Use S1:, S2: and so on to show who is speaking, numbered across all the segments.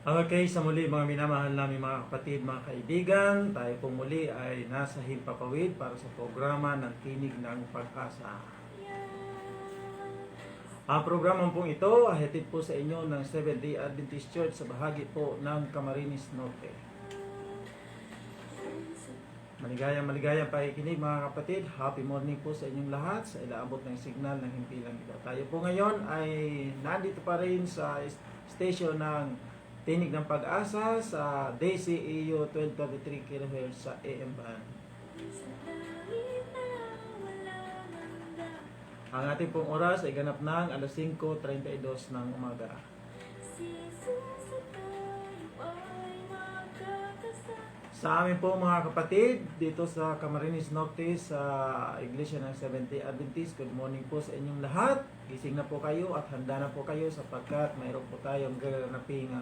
S1: Okay, sa muli mga minamahal namin mga kapatid, mga kaibigan, tayo po muli ay nasa Himpapawid para sa programa ng Tinig ng Pag-asa. Ang programa pong ito ay hatid po sa inyo ng Seventh-day Adventist Church sa bahagi po ng Camarines Norte. Maligayang pakikinig mga kapatid. Happy morning po sa inyong lahat sa ilaabot ng signal ng himpilang ito. Tayo po ngayon ay nandito pa rin sa station ng Tinig ng Pag-asa sa DCEU 1233 kHz sa AM band. Ang ating pong oras ay ganap ng alas 5:32 ng umaga. Sa amin po mga kapatid, dito sa Camarines Norte sa Iglesia ng Seventh-day Adventist, good morning po sa inyong lahat. Gising na po kayo at handa na po kayo sapagkat mayroon po tayong gaganaping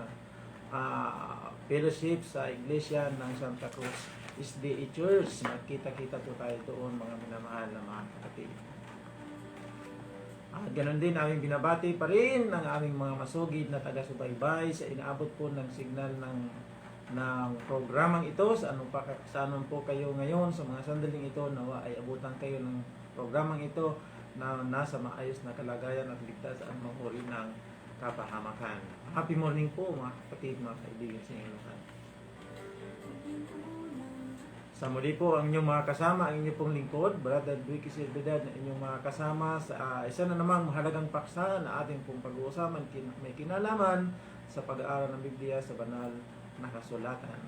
S1: fellowship sa Iglesia ng Santa Cruz SDA Church. Magkita-kita po tayo doon mga minamahal na mga kapatid. At ganoon din aming binabati pa rin ng aming mga masugid na taga-subaybay sa inaabot po ng signal ng programang ito. Saan po kayo ngayon sa mga sandaling ito, nawa ay abutan kayo ng programang ito na nasa maayos na kalagayan at ligtas at anumang uri ng kapahamakan. Happy morning po mga kapatid, mga kaibigan sa inyo lahat. Sa muli po ang inyong mga kasama, ang inyong pong lingkod, Brother Ricky Silvedad, na inyong mga kasama sa isa na namang mahalagang paksa na ating pong pag-uusapan, may kinalaman sa pag-aaral ng Biblia sa banal na kasulatan.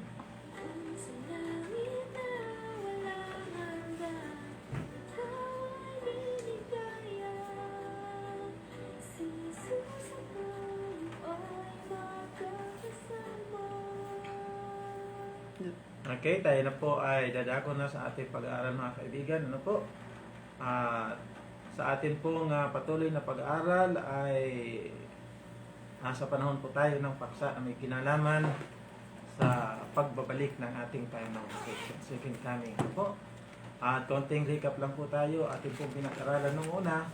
S1: Okay, tayo na po ay dadako na sa ating pag-aaral mga kaibigan. Ano po? Sa atin pong patuloy na pag-aaral ay nasa panahon po tayo ng paksa na may kinalaman sa pagbabalik ng ating Panginoon sa second coming. Ano po? Konting recap lang po tayo. Ating pong pinag-aralan nung una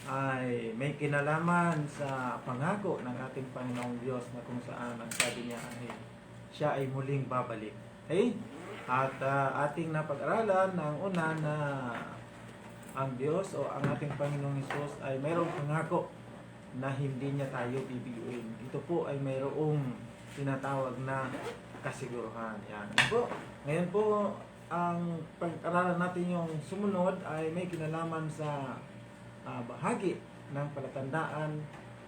S1: ay may kinalaman sa pangako ng ating Panginoong Diyos na kung saan ang sabi niya ay siya ay muling babalik. Okay? At ating napag-aralan ng una na ang Diyos o ang ating Panginoong Hesus ay mayroong pangako na hindi niya tayo bibiguin. Ito po ay mayroong tinatawag na kasiguruhan. Yan. Po. Ngayon po, ang pag-aralan natin yung sumunod ay may kinalaman sa bahagi ng palatandaan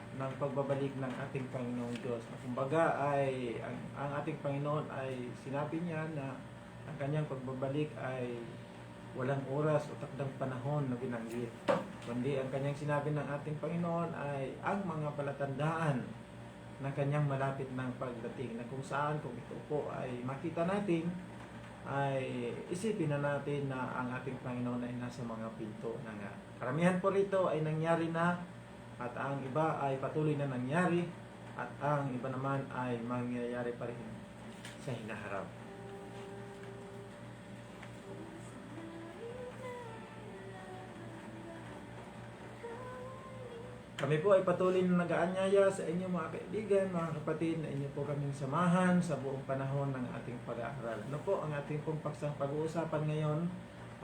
S1: ng pagbabalik ng ating Panginoong Diyos. Kumbaga ay ang ating Panginoon ay sinabi niya na ang kanyang pagbabalik ay walang oras o takdang panahon na binanggit. Kundi ang kanyang sinabi ng ating Panginoon ay ang mga palatandaan ng kanyang malapit ng pagdating, na kung saan, kung ito po ay makita natin, ay isipin na natin na ang ating Panginoon ay nasa mga pinto na nga. Karamihan po rito ay nangyari na, at ang iba ay patuloy na nangyari, at ang iba naman ay mangyayari pa rin sa hinaharap. Kami po ay patuloy na nag-aanyaya sa inyo mga kaibigan, mga kapatid, na inyo po kaming samahan sa buong panahon ng ating pag-aaral. Ano po ang ating pong paksang pag-uusapan ngayon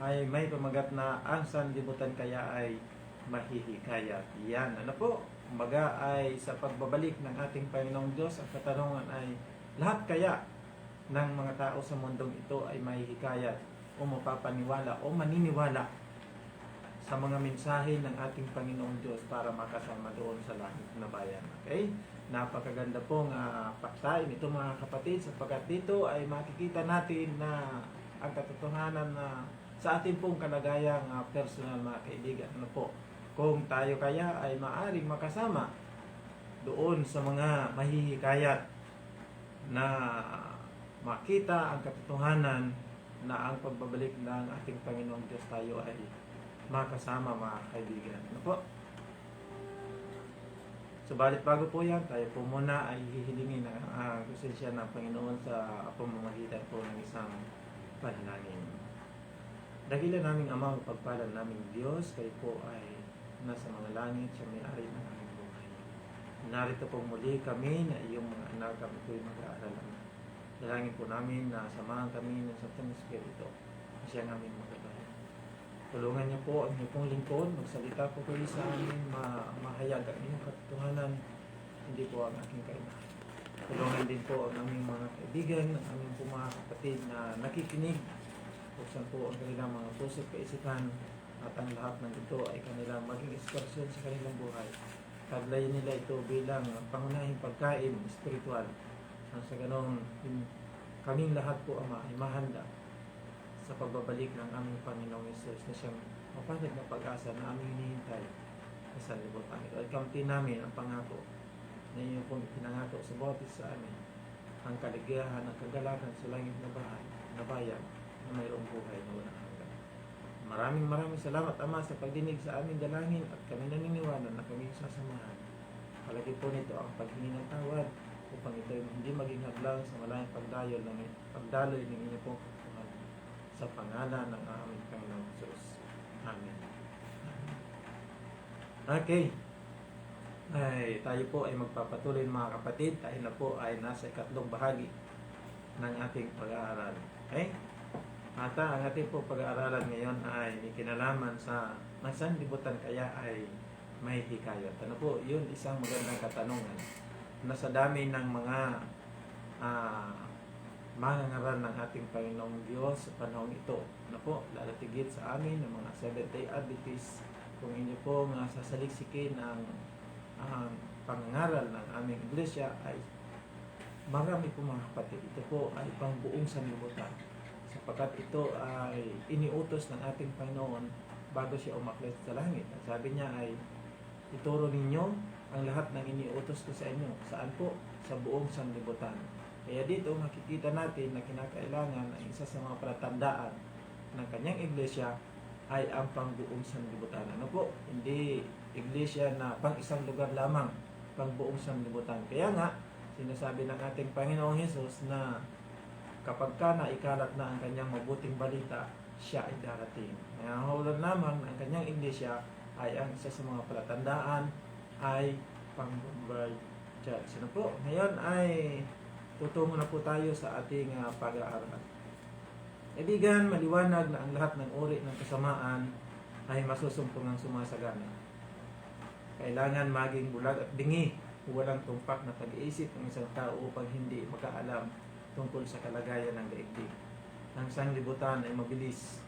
S1: ay may pamagat na ang sanlibutan kaya ay mahihikayat. Yan, ano po? Kumbaga ay sa pagbabalik ng ating Panginoong Diyos, ang katanungan ay lahat kaya ng mga tao sa mundong ito ay mahihikayat o mapapaniwala o maniniwala sa mga mensahe ng ating Panginoong Diyos para makasama doon sa langit na bayan. Okay? Napakaganda pong paksain ito mga kapatid, sapagkat dito ay makikita natin na ang katotohanan na sa ating pong kalagayang personal mga kaibigan. Ano po? Kung tayo kaya ay maaring makasama doon sa mga mahihikayat na makita ang katotohanan na ang pagbabalik ng ating Panginoong Diyos, tayo ay makasama mga kaibigan. Ano po? Subalit bago po yan, tayo po muna ay hihilingin ang presensya ng Panginoon sa pamamagitan po ng isang panalangin. Dakilan naming Ama, pagpalan naming Diyos, kayo po ay nasa mga langit, siya may-ari ng aming buhay. narito po muli kami na iyong mga anak, kami po yung mag-aaral. Dalangin po namin na samahan kami ng Santo Espiritu. Siya ang aming magagaling. Tulungan niyo po ang inyong pong lingkod. Magsalita po kayo sa amin, mahayag ang inyong katotohanan. Hindi po ang aking kailangan. Tulungan din po ang aming mga kaibigan, ang aming po mga kapatid na nakikinig. Buksan po ang kanilang mga puso at kaisipan at ang lahat ng ito ay kanilang maging inspirasyon sa kanilang buhay. Taglayin nila ito bilang pangunahing pagkain spiritual. Ang sa ganong kaming lahat po Ama ay mahanda sa pagbabalik ng aming Panginoong Yesus na siyang mapanag na pag-asa na aming hinihintay sa sanlibutan ito. At kamtin namin ang pangako na inyo pong pinangako sa bawat isa sa amin, ang kaligayahan, ang kagalakan sa langit na bahay, na bayan na mayroong buhay na walang hanggan. Maraming salamat Ama sa pagdinig sa aming dalangin at kami naniniwala na kami sasamahan. Palagi po nito ang paghingi ng tawad upang ito hindi maging hadlang sa malayang pagdaloy ng inyo pong kapuhan sa pangalan ng aming Panginoong Jesus. Amen. Okay. Ay, tayo po ay magpapatuloy mga kapatid. Tayo na po ay nasa ikatlong bahagi ng ating pag-aaral. Okay? At ang ating po pag-aaralan ngayon ay may kinalaman sa sanlibutan kaya ay may hikayat. Ano po? Yun isang magandang katanungan na sa dami ng mga mangangaral ng ating Panginoong Diyos sa panahon ito. Ano po? Lalatigit sa amin ng mga Seventh-day Adventists. Kung inyo po sasaliksikin ang pangangaral ng aming iglesia ay marami po mga kapatid. Ito po ay pangbuong sanlibutan sapagkat ito ay iniutos ng ating Panginoon bago siya umakyat sa langit. At sabi niya ay ituro ninyo ang lahat ng iniutos ko sa inyo. Saan po? Sa buong sanlibutan. Kaya dito makikita natin na kinakailangan ang isa sa mga palatandaan ng kanyang iglesia ay ang pangbuong sanlibutan. Ano po? Hindi iglesia na pang isang lugar lamang, pang buong sanlibutan. Kaya nga, sinasabi ng ating Panginoong Hesus na kapag ka naikalat na ang kanyang mabuting balita, siya ay darating. Nangangahulugan lamang ang kanyang iglesia ay ang isa sa mga palatandaan ay pang-global church. Ano po? Ngayon ay tutungo na po tayo sa ating pag-aaral. Kaibigan, maliwanag na ang lahat ng uri ng kasamaan ay masusumpungang sumasagana. Kailangan maging bulag at bingi, walang tumpak na pag-iisip ng isang tao upang hindi makaalam tungkol sa kalagayan ng daigdig. Ang sanlibutan ay mabilis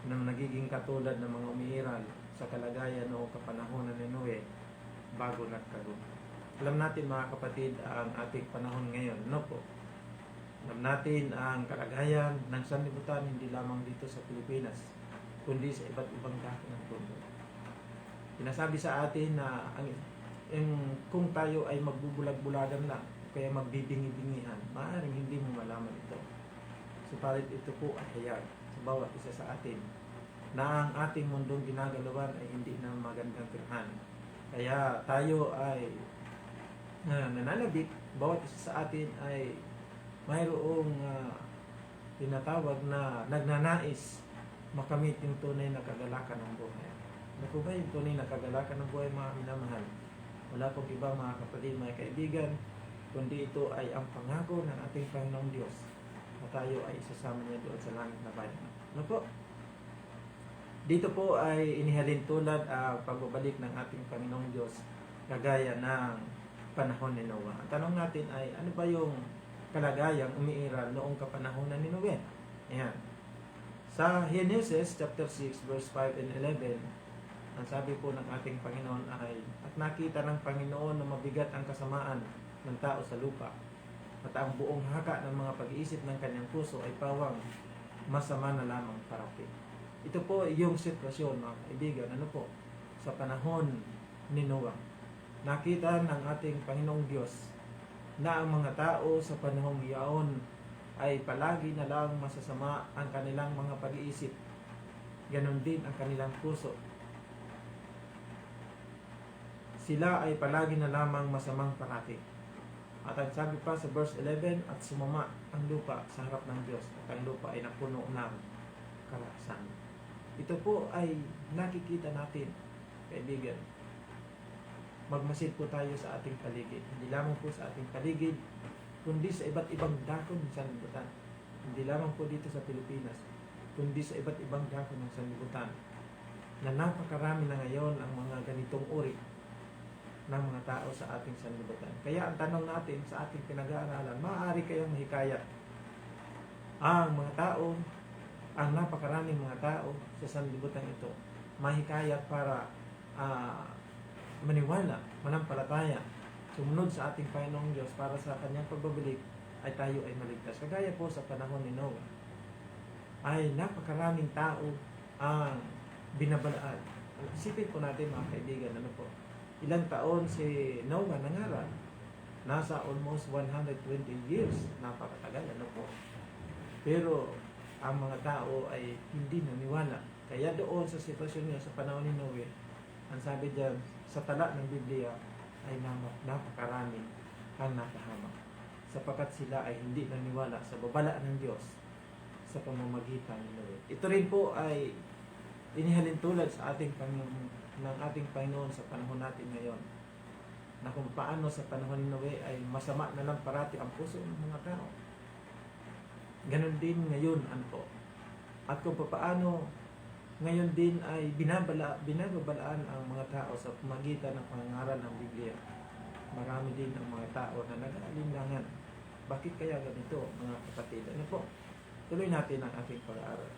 S1: na nagiging katulad ng mga umiiral sa kalagayan noong kapanahonan ni Noe bago nagkaroon. Alam natin mga kapatid ang ating panahon ngayon, no po? Alam natin ang kalagayan ng sanlibutan hindi lamang dito sa Pilipinas, kundi sa iba't ibang dako ng mundo. Pinasabi sa atin na kung tayo ay magbubulag-bulagan lang, kaya magbibingi-bingihan, maaaring hindi mo malaman ito. Subalit ito po ay hayag sa bawat isa sa atin na ang ating mundong ginagalawan ay hindi na magandang tirhan. Kaya tayo ay nananabik, bawat isa sa atin ay mayroong tinatawag na nagnanais makamit yung tunay na kagalakan ng buhay. Naku ba yung tunay na kagalakan ng buhay mga minamahal? Wala pong iba mga kapatid, mga kaibigan, kundi ito ay ang pangako ng ating Panginoong Diyos na tayo ay isasama niya doon sa langit na bayan. Ano po? Dito po ay inihalin tulad ang pagbabalik ng ating Panginoong Diyos kagaya ng panahon ni Noah. Ang tanong natin ay ano ba yung kalagayang umiiral noong kapanahonan ni Noe? Ayan. Sa Genesis chapter 6 verse 5 and 11, ang sabi po ng ating Panginoon ay, at nakita ng Panginoon na mabigat ang kasamaan ng tao sa lupa, at ang buong haka ng mga pag-iisip ng kanyang puso ay pawang masama na lamang parating. Ito po yung sitwasyon mga kaibigan, ano po, sa panahon ni Noah. Nakita ng ating Panginoong Diyos na ang mga tao sa panahong iyon ay palagi na lang masasama ang kanilang mga pag-iisip. Ganon din ang kanilang puso. Sila ay palagi na lamang masamang parating. At ang sabi pa sa verse 11, at sumama ang lupa sa harap ng Diyos at ang lupa ay napuno ng kalaksan. Ito po ay nakikita natin, kaibigan. magmasid po tayo sa ating paligid. Hindi lamang po sa ating paligid, kundi sa iba't ibang dako ng sanlibutan. Hindi lamang po dito sa Pilipinas, kundi sa iba't ibang dako ng sanlibutan. Na napakarami na ngayon ang mga ganitong uri ng mga tao sa ating sanlibutan. Kaya ang tanong natin sa ating pinag-aaralan, maaari kayang mahikayat ang mga tao, ang napakaraming mga tao sa sanlibutan ito, mahikayat para maniwala, manampalataya, sumunod sa ating Panginoong Diyos para sa kanyang pagbabalik ay tayo ay maligtas. Kagaya po sa panahon ni Noah, ay napakaraming tao ang binabalaan. Isipin po natin mga kaibigan, ano po, ilang taon si Noah nangaral? Nasa almost 120 years, napakatagal, ano po. Pero ang mga tao ay hindi naniwala. Kaya doon sa sitwasyon niya sa panahon ni Noe, ang sabi diyan sa tala ng Biblia ay napakarami ang napahamak. Sapagkat sila ay hindi naniwala sa babala ng Diyos sa pamamagitan ni Noe. Ito rin po ay inihalin tulad sa ating ng ating Panginoon sa panahon natin ngayon. Na kung paano sa panahon ni Noe ay masama na lang parati ang puso ng mga tao. Ganon din ngayon, ano po. At kung paano ngayon din ay binababalaan ang mga tao sa pamagitan ng pangangaral ng Biblia. Marami din ang mga tao na nag-aalinlangan. Bakit kaya ganito, mga kapatid? Ano po? Tuloy natin ang ating pag-aaral.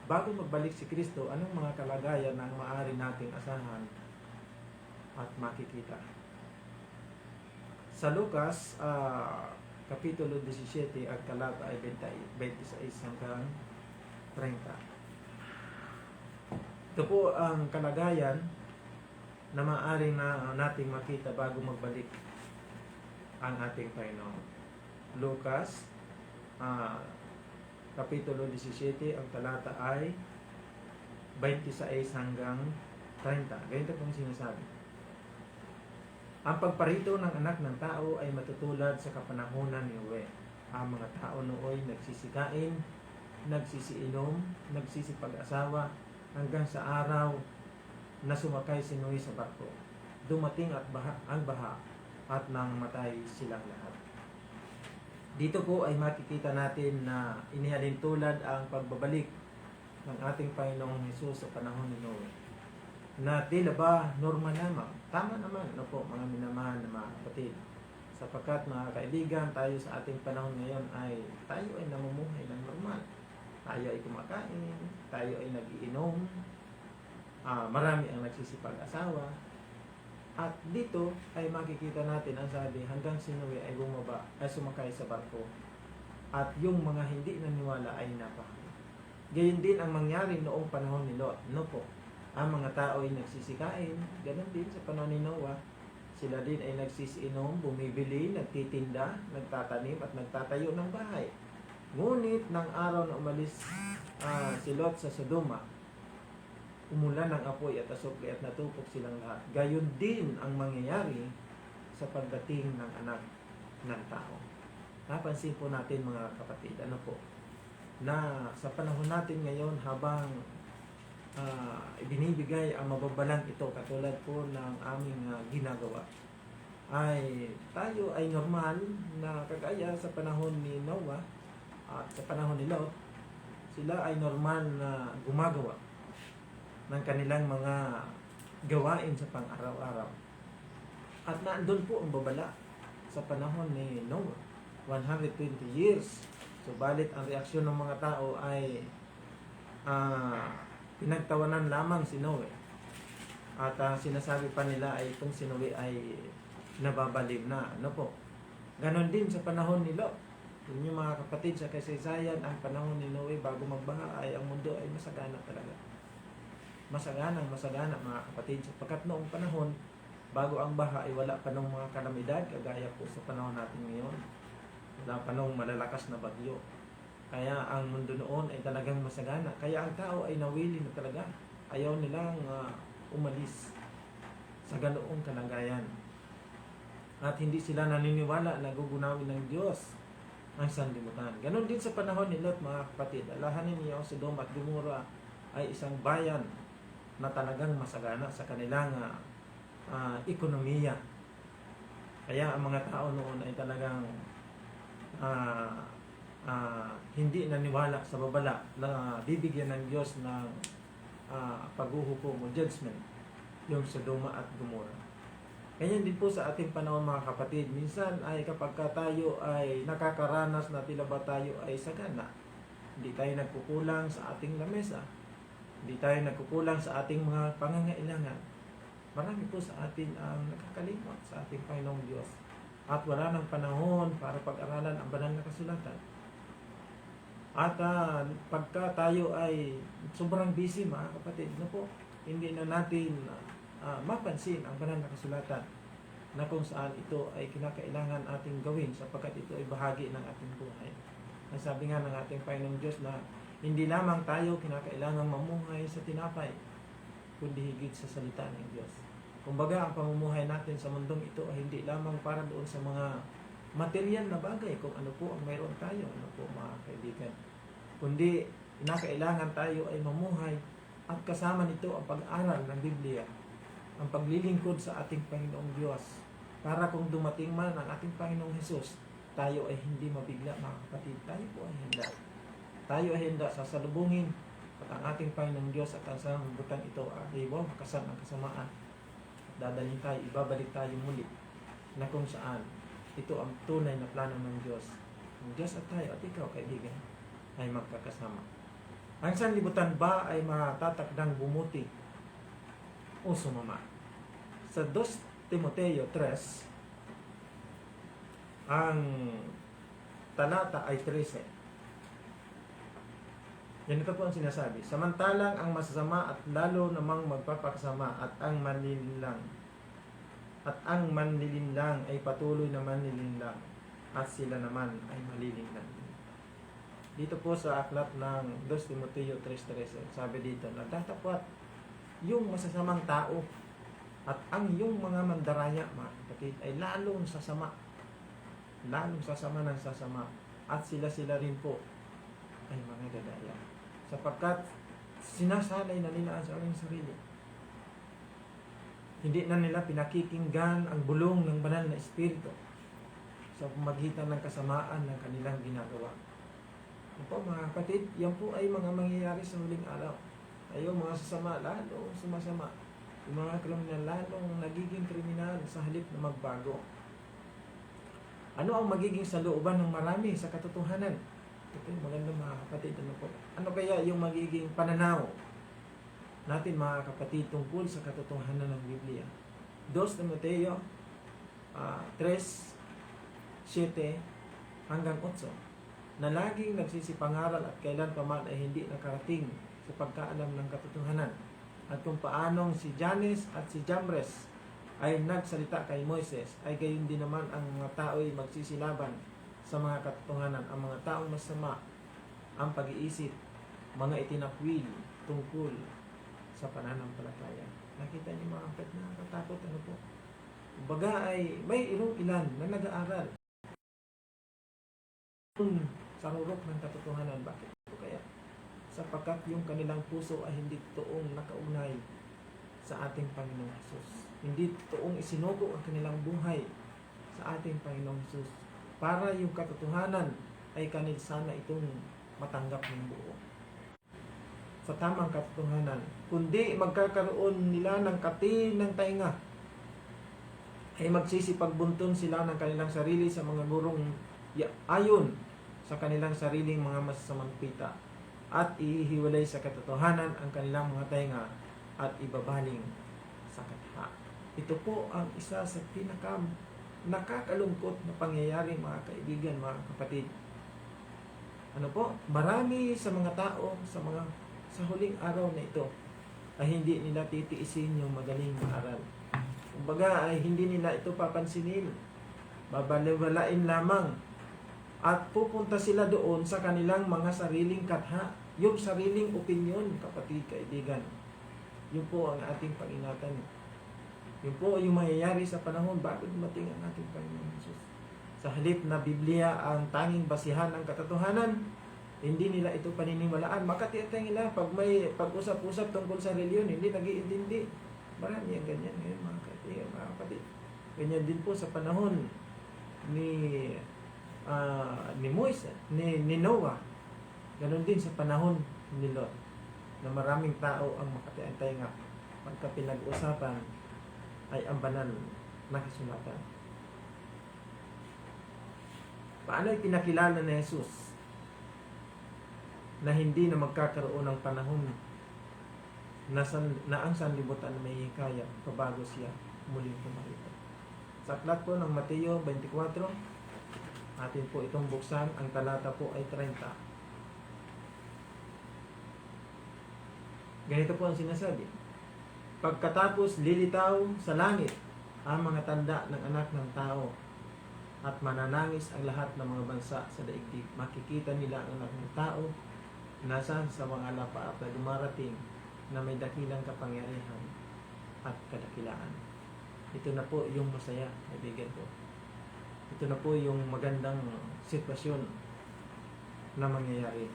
S1: Bago magbalik si Kristo, anong mga kalagayan ang maaari nating asahan at makikita? Sa Lucas, Kapitulo 17, ang talata ay 26 hanggang 30. Ito po ang kalagayan na maaaring na nating makita bago magbalik ang ating Panginoon. Lucas, Kapitulo 17, ang talata ay 26 hanggang 30. Ganito pong sinasabi. Ang pagparito ng anak ng tao ay matutulad sa kapanahunan ni Noe. Ang mga tao nooy nagsisikain, nagsisiinom, nagsisipag-asawa, hanggang sa araw na sumakay si Noe sa barko. Dumating ang baha at nang matay silang lahat. Dito po ay makikita natin na inihalin tulad ang pagbabalik ng ating Panginoong Hesus sa panahon ni Noe. Na tila ba normal lamang? Tama naman, ano po, mga minamahal na mga kapatid. Sapagkat mga kaibigan, tayo sa ating panahon ngayon ay tayo ay namumuhay ng normal. Tayo ay kumakain, tayo ay nag-iinom, marami ang nagsisipag-asawa. At dito ay makikita natin ang sabi, hanggang si Noe ay bumaba, ay sumakay sa barko. At yung mga hindi naniwala ay napahamak. Gayon din ang mangyari noong panahon ni Lot. No po, ang mga tao ay nagsisikain, ganun din sa panahon ni Noah. Sila din ay nagsisiinom, bumibili, nagtitinda, nagtatanim at nagtatayo ng bahay. Ngunit ng araw na umalis si Lot sa Sodoma, umulan ng apoy at asupli at natupok silang lahat. Gayon din ang mangyayari sa pagdating ng anak ng tao. Napansin po natin mga kapatid, ano po, na sa panahon natin ngayon habang ibinibigay ang mababalang ito katulad po ng aming ginagawa, ay tayo ay normal na kagaya sa panahon ni Noah at sa panahon ni Lot, sila ay normal na gumagawa ng kanilang mga gawain sa pang-araw-araw. At naandun po ang babala sa panahon ni Noah, 120 years. Subalit ang reaksyon ng mga tao ay pinagtawanan lamang si Noe. At sinasabi pa nila ay itong si Noe ay nababaliw na. Ano po? Ganon din sa panahon ni Lot. Yun yung mga kapatid sa kasaysayan, ang panahon ni Noe bago magbaha ay ang mundo ay masagana talaga. Masagana mga kapatid. Sapagkat noong panahon, bago ang baha ay wala pa ng mga kalamidad, kagaya po sa panahon natin ngayon. Wala pa ng malalakas na bagyo. Kaya ang mundo noon ay talagang masagana. Kaya ang tao ay nawili na talaga. Ayaw nilang umalis sa ganoong kalagayan. At hindi sila naniniwala na gugunawin ng Diyos ang sanlibutan. Ganon din sa panahon ni Lot mga kapatid. Alahanin niyo ang Sodoma at Gomora ay isang bayan na talagang masagana sa kanilang ekonomiya. Kaya ang mga tao noon ay talagang hindi naniwala sa babala na bibigyan ng Diyos ng paghuhukom o judgment, yung Sodoma at Gomora. Ganyan din po sa ating panahon mga kapatid. Minsan ay kapag tayo ay nakakaranas na tila ba tayo ay sagana, hindi tayo nagkukulang sa ating lamesa, hindi tayo nagkukulang sa ating mga pangangailangan, marami po sa atin ang nakakalimot sa ating Panginoong Diyos. At wala ng panahon para pag-aralan ang banal na kasulatan. At pagka tayo ay sobrang busy mga kapatid, hindi na natin mapansin ang banal na kasulatan na kung saan ito ay kinakailangan ating gawin sapagkat ito ay bahagi ng ating buhay. Ang sabi nga ng ating Panginoong Diyos na hindi lamang tayo kinakailangan mamuhay sa tinapay, kundi higit sa salita ng Diyos. Kumbaga, ang pamumuhay natin sa mundong ito ay hindi lamang para doon sa mga material na bagay, kung ano po ang mayroon tayo, ano po mga kaibigan. Kundi, kinakailangan tayo ay mamuhay at kasama nito ang pag-aral ng Biblia, ang paglilingkod sa ating Panginoong Diyos, para kung dumating man ang ating Panginoong Hesus, tayo ay hindi mabigla mga kapatid. Tayo po ay handa. Tayo ay handa sasalubungin at ang ating Panginoong Diyos at ang sanglibutan ito ay makasan ang kasamaan. Dadalhin tayo, ibabalik tayo muli na kung saan ito ang tunay na plano ng Diyos. Ang Diyos at tayo at ikaw kaibigan ay magkakasama. Ang sanlibutan ba ay matatakdang bumuti o sumama? Sa 2 Timoteo 3, ang talata ay 13. Yan ito po ang sinasabi. Samantalang ang masasama at lalo namang magpapakasama at ang manlilinlang ay patuloy na manlilinlang at sila naman ay malilinlang. Dito po sa aklat ng 2 Timoteo 3:13, sabi dito, nagtatapwat yung masasamang tao at ang yung mga mandaraya, mga kapatid, ay lalong sasama ng sasama at sila rin po ay mga dadaya sapagkat sinasanay na nila ang sarili. Hindi na nila pinakikinggan ang bulong ng banal na espiritu sa pamagitan ng kasamaan ng kanilang ginagawa. Po mga kapatid, yan po ay mga mangyayari sa huling araw. Ay yung mga sasama lalong sumasama, yung mga kriminal lalong nagiging kriminal sa halip na magbago. Ano ang magiging salooban ng marami sa katotohanan? Ito yung magandang mga kapatid. Ano kaya yung magiging pananaw natin mga kapatid tungkol sa katotohanan ng Biblia? 2 Timoteo 3:7 hanggang 8, na laging nagsisipangaral at kailan pa man ay hindi nakarating sa pagkaalam ng katotohanan, at kung paanong si Jannes at si Jambres ay nagsalita kay Moises, ay gayon din naman ang mga tao ay magsisilaban sa mga katotohanan. Ang mga taong masama ang pag-iisip, mga itinakwil tungkol sa pananampalataya. Nakita niyo mga kapatid, nakakatakot po. Kumbaga ay may ilan na nag-aaral sa rurok ng katotohanan. Bakit ito kaya? Sapagkat yung kanilang puso ay hindi totoong nakaugnay sa ating Panginoong Hesus. Hindi totoong isinugo ang kanilang buhay sa ating Panginoong Hesus para yung katotohanan ay kanil sana itong matanggap ng buo sa tamang katotohanan, kundi magkakaroon nila ng katinang tainga, ay magsisipagbunton sila ng kanilang sarili sa mga gurong ayon sa kanilang sariling mga masasamang pita, at ihiwalay sa katotohanan ang kanilang mga tainga at ibabaling sa katha. Ito po ang isa sa nakakalungkot na pangyayari mga kaibigan, mga kapatid. Marami sa mga tao sa huling araw na ito ay hindi nila titiisin yung magaling na aral. Kumbaga ay hindi nila ito papansinin. Babaliwalain lamang at pupunta sila doon sa kanilang mga sariling katha, yung sariling opinion, kapatid, kaibigan. Yun po ang ating pag-ingatan. Yun po yung mangyayari sa panahon bago dumating ang ating Panginoon Hesus. Sa halip na Biblia ang tanging basihan ng katotohanan, hindi nila ito paniniwalaan. Makatiyatay nila pag may pag-usap-usap tungkol sa reliyon, hindi nag-iintindi. Marami ang ganyan ngayon mga kaibigan, mga kapatid. Ganyan din po sa panahon ni Moises, ni Noah. Ganon din sa panahon ni Lot, na maraming tao ang makatiantay nga pagka pinag-usapan ay ang banal na kasulatan. Paano ipinakilala ni Jesus na hindi na magkakaroon ng panahon na ang sanlibutan na may hikaya pabago siya muling pumarito? Sa aklat po ng Mateo 24, atin po itong buksan, ang talata po ay 30. Ganito po ang sinasabi: pagkatapos lilitaw sa langit ang mga tanda ng anak ng tao, at mananangis ang lahat ng mga bansa sa daigdig. Makikita nila ang anak ng tao nasa sa mga lapa at dumarating na may dakilang kapangyarihan at kadakilaan. Ito na po yung masaya, kaibigan ko. Ito na po yung magandang sitwasyon na mangyayari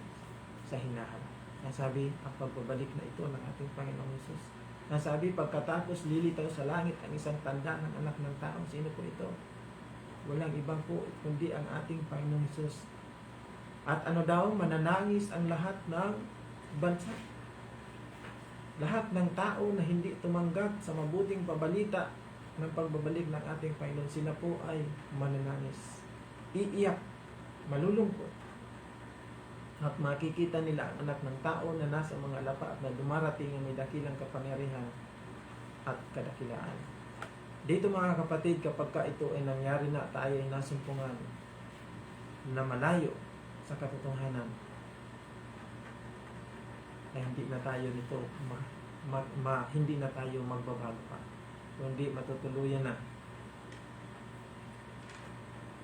S1: sa hinaharap. Nasabi, ang pagbabalik na ito ng ating Panginoong Hesus. Nasabi, pagkatapos lilitaw sa langit ang isang tanda ng anak ng tao. Sino po ito? Walang ibang po kundi ang ating Panginoong Hesus. At ano daw, mananangis ang lahat ng bansa. Lahat ng tao na hindi tumanggap sa mabuting pabalita ng pagbabalik ng ating Panginoon, sila po ay mananangis, iiyak, malulungkot. At makikita nila ang anak ng tao na nasa mga lapa at na dumarating ang may dakilang kapangyarihan at kadakilaan. Dito mga kapatid, kapag ka ito ay nangyari na, tayo ay nasumpungan na malayo sa katotohanan, ay hindi na tayo nito hindi na tayo magbabago pa, kundi matutuluyan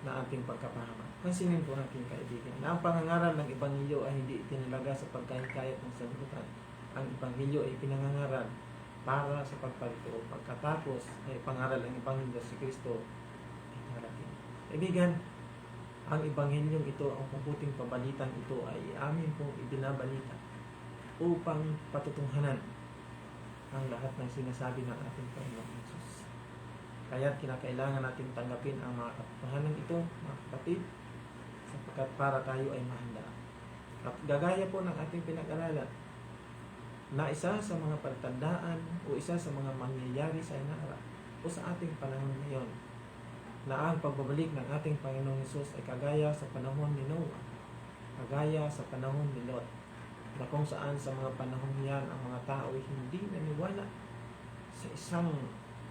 S1: na ating pagkapahamak. Pansinin po aking kaibigan na ang pangangaral ng Ebanghelyo ay hindi itinalaga sa pagkahikayat ng sanlibutan. Ang Ebanghelyo ay pinangangaral para sa pagpalito. Pagkatapos ay pangaral ng Ebanghelyo si Kristo ay darating. Kaibigan, ang Ebanghelyo ito, ang mabuting pabalitang ito ay amin pong ibinabalita upang patutunghanan ang lahat ng sinasabi ng ating Panginoong Hesus. Kaya kinakailangan natin tanggapin ang mga katotohanan ito, mga kapatid, sapagkat para tayo ay mahanda. At gagaya po ng ating pinag-aralan na isa sa mga pagtandaan o isa sa mga mangyayari sa hinaharap o sa ating panahon ngayon, na ang pagbabalik ng ating Panginoong Hesus ay kagaya sa panahon ni Noah, kagaya sa panahon ni Lot, na kung saan sa mga panahon yan ang mga tao ay hindi naniwala sa isang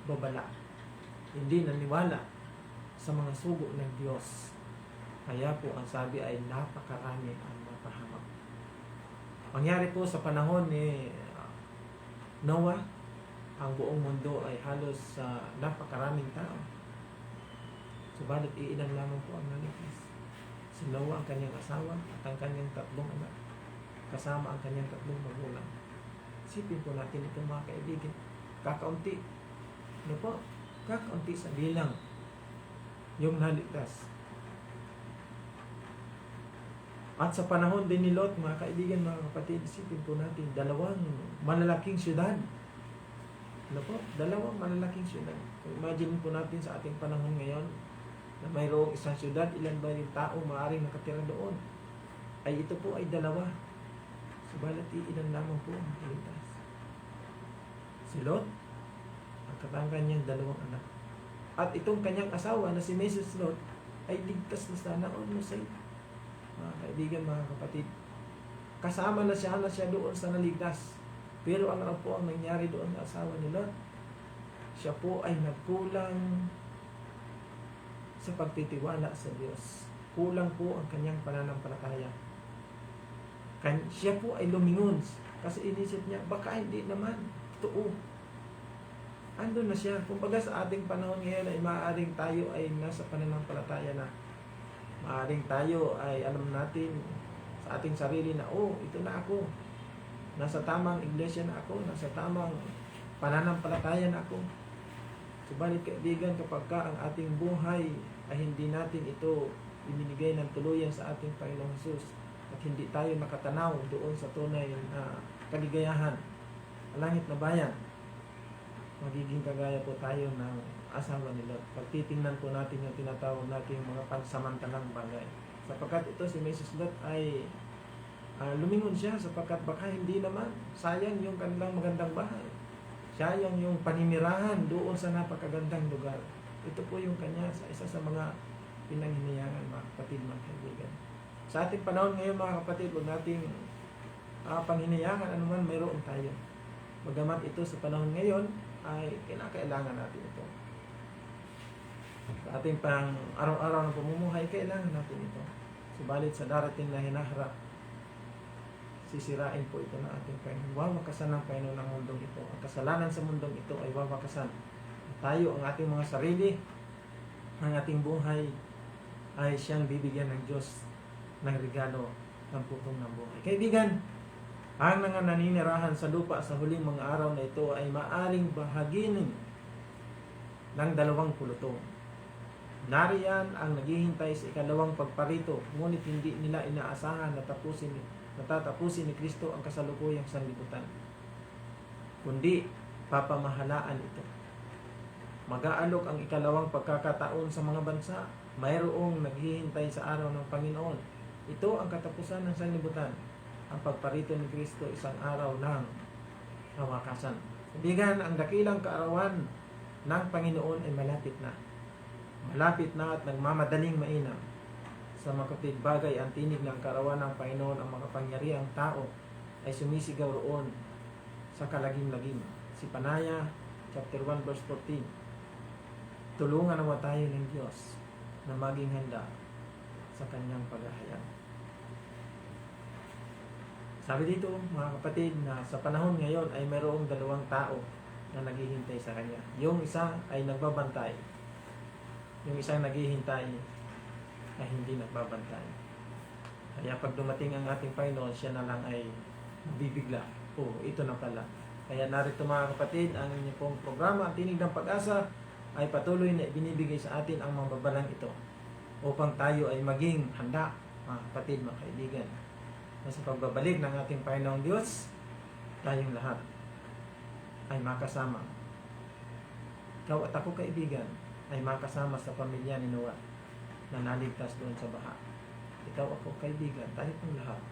S1: babala, hindi naniwala sa mga sugo ng Diyos. Kaya po ang sabi ay napakarami ang napahamak. Mangyari po sa panahon ni Noah, ang buong mundo ay halos napakaraming tao. Subalit iilan lamang po ang naligtas. Si Noah, ang kanyang asawa at ang kanyang 3 anak, kasama ang kanyang 3 magulang. Isipin po natin ito mga kaibigan. Kakaunti. Ano po? Kakaunti sa bilang yung naligtas. At sa panahon din ni Lot, mga kaibigan, mga kapatid, isipin po natin, 2 malalaking syudad. Ano po? 2 malalaking syudad. Imagine po natin sa ating panahon ngayon, na mayroong isang syudad, ilan ba yung tao maaaring nakatira doon? Ay ito po ay 2. Subalit ilan lamang po ang naligtas. Si Lot, ang kanyang 2 anak. At itong kanyang asawa na si Mrs. Lot ay ligtas na sana almost ay, mga kaibigan, mga kapatid. Kasama na siya doon sa naligtas. Pero ano po ang nangyari doon sa asawa ni Lot? Siya po ay nagkulang sa pagtitiwala sa Diyos. Kulang po ang kanyang pananampalataya. Siya po ay lumingon kasi inisip niya, baka hindi naman totoo. Andun na siya. Kumbaga sa ating panahon ngayon ay maaaring tayo ay nasa pananampalataya na. Maaaring tayo ay alam natin sa ating sarili na, ito na ako. Nasa tamang iglesia na ako. Nasa tamang pananampalataya na ako. Subalit kaibigan, kapag ka ang ating buhay ay hindi natin ito ibinigay ng tuluyan sa ating Panginoong Hesus at hindi tayo nakatanaw doon sa tunay na kaligayahan, langit na bayan, magiging kagaya po tayo ng asawa ni Lot. Pag titingnan po natin yung tinatawag natin mga pansamantalang bagay. Sapagkat ito si Mrs. Lot ay lumingon siya sapagkat baka hindi naman sayang yung kanilang magandang bahay. Sayang yung paninirahan doon sa napakagandang lugar. Ito po yung kanya sa isa sa mga pinanghinayangan, mga kapatid, mga kaibigan. Sa ating panahon ngayon, mga kapatid, huwag nating panghinayangan anuman mayroon tayo. Bagamat ito sa panahon ngayon ay kinakailangan natin ito. Sa ating pang araw-araw na pamumuhay, kailangan natin ito. Subalit sa darating na hinaharap, sisirain po ito ng ating Panginoon. Wawakasan ng Panginoon ang mundong ito. Ang kasalanan sa mundong ito ay wawakasan. Tayo, ang ating mga sarili, ang ating buhay, ay siyang bibigyan ng Diyos ng regalo ng putong ng buhay. Kaibigan, ang mga naninirahan sa lupa sa huling mga araw na ito ay maaring bahaginin ng dalawang pulutong. Nariyan ang naghihintay sa ikalawang pagparito, ngunit hindi nila inaasahan na tatapusin ni Kristo ang kasalukuyang sanlibutan, kundi papamahalaan ito. Mag-aalok ang ikalawang pagkakataon sa mga bansa. Mayroong naghihintay sa araw ng Panginoon. Ito ang katapusan ng sanlibutan. Ang pagparito ni Kristo, isang araw ng kawakasan. Kaibigan, ang dakilang kaarawan ng Panginoon ay malapit na. Malapit na at nagmamadaling mainam. Sa mga kapatid, bagay ang tinig ng kaarawan ng Panginoon, ang makapangyarihang tao ay sumisigaw roon sa kalagim-lagim. Si Panaya, chapter 1, verse 14. Tulungan naman tayo ng Diyos na maging handa sa kanyang paghahayag. Sabi dito, mga kapatid, na sa panahon ngayon ay mayroong dalawang tao na naghihintay sa kanya. Yung isa ay nagbabantay. Yung isang naghihintay ay hindi nagbabantay. Kaya pag dumating ang ating Panginoon, siya na lang ay bibigla. Ito na pala. Kaya narito, mga kapatid, ang inyong pong programa, ang Tinig ng Pag-asa, ay patuloy na ibinibigay sa atin ang mga babalang ito upang tayo ay maging handa, mga kapatid, mga kaibigan, na sa pagbabalik ng ating Panginoong Diyos, tayong lahat ay makasama. Ikaw at ako, kaibigan, ay makasama sa pamilya ni Noah na naligtas doon sa baha. Ikaw, ako, kaibigan, tayo pong lahat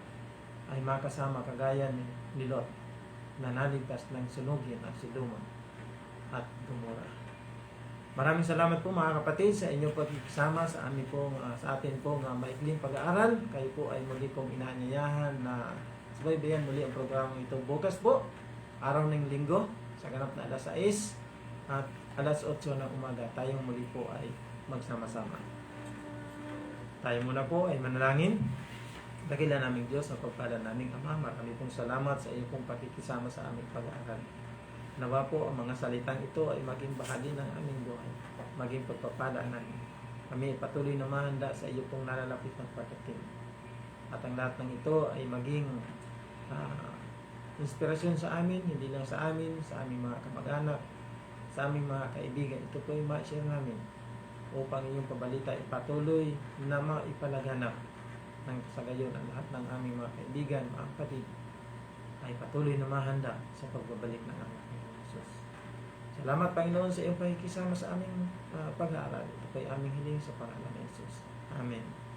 S1: ay makasama kagaya ni Lot na naligtas ng sunugin at Sodoma at Gomora. Maraming salamat po, mga kapatid, sa inyong pagkikisama sa amin pong sa atin pong maikling pag-aaral. Kayo po ay muli kong inaanyayahan na subaybayan muli ang programa ito bukas po, araw ng Linggo, sa ganap na alas 6 at alas 8 ng umaga. Tayong muli po ay magsama-sama. Tayo muna po ay manalangin. Dakilan naming Diyos na pagpala naming Ama, marami pong salamat sa iyong pong pakikisama sa aming pag-aaral. Nawa po ang mga salitang ito ay maging bahagi ng aming buhay, maging pagpapala namin. Kami patuloy na mahanda sa iyo pong nalalapit ng pagdating. At ang lahat ng ito ay maging inspirasyon sa amin, hindi lang sa amin, sa aming mga kamag-anak, sa aming mga kaibigan. Ito po ay ma-share namin upang iyong pabalita ay patuloy na maipalaganap ng kasagayon ang lahat ng aming mga kaibigan, mga kapatid, ay patuloy na mahanda sa pagbabalik ng aming Panginoon Jesus. Salamat, Panginoon, sa iyong pakikisama sa aming pag-aaral. Ito po'y aming hiling sa pangalan ng Jesus. Amen.